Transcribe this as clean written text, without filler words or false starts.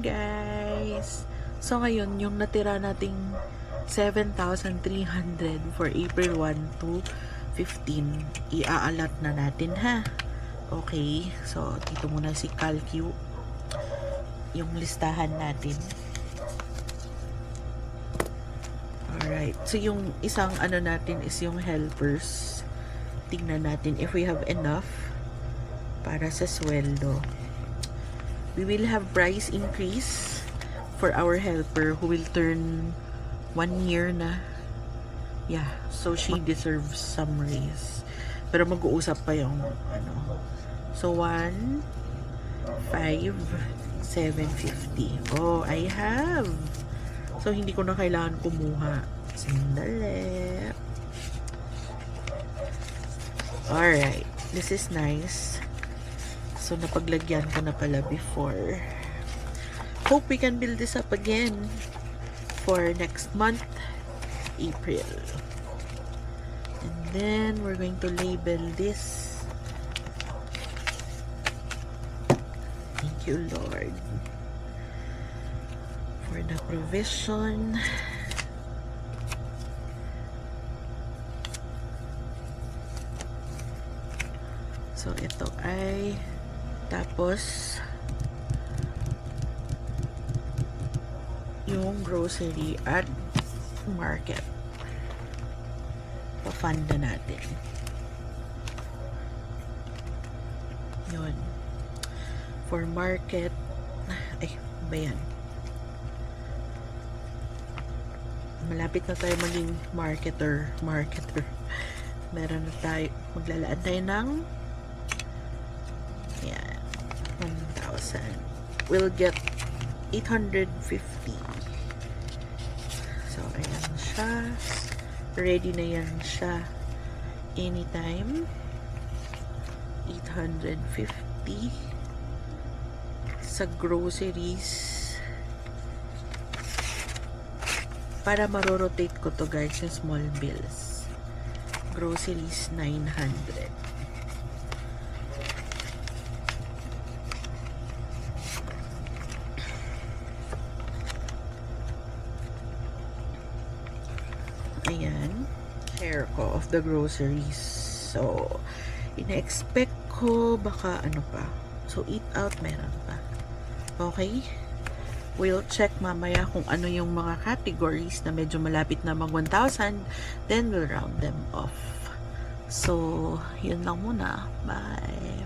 guys! So ngayon, yung natira nating 7,300 for April 1 to 15, i-a-allot na natin ha. Okay, so dito muna si CalQ, yung listahan natin. Alright, so yung isang ano natin is yung helpers. Tingnan natin if we have enough para sa sweldo. We will have price increase for our helper who will turn 1 year na. Yeah, so she deserves some raise. Pero mag-uusap pa yung ano. So 1, 5, 750. Oh, I have. So hindi ko na kailangan kumuha. Sandali. Alright, this is nice. So, napaglagyan ko na pala before. Hope we can build this up again for next month, April. And then, we're going to label this. Thank you, Lord, for the provision. So, ito ay tapos yung grocery at market. Pa-fund na natin. Yun. For market, ay, ba yan? Malapit na tayo maging marketer. Meron na tayo, maglalaan tayo ng yan, 1,000. We'll get 850. So, ayan siya. Ready na yan siya. Anytime. 850 sa groceries. Para marorotate ko to guys yung small bills. Groceries 900. Ayan, share ko of the groceries. So, ina-expect ko baka ano pa. So, eat out meron pa. Okay? We'll check mamaya kung ano yung mga categories na medyo malapit na mag 1,000. Then, we'll round them off. So, yun lang muna. Bye!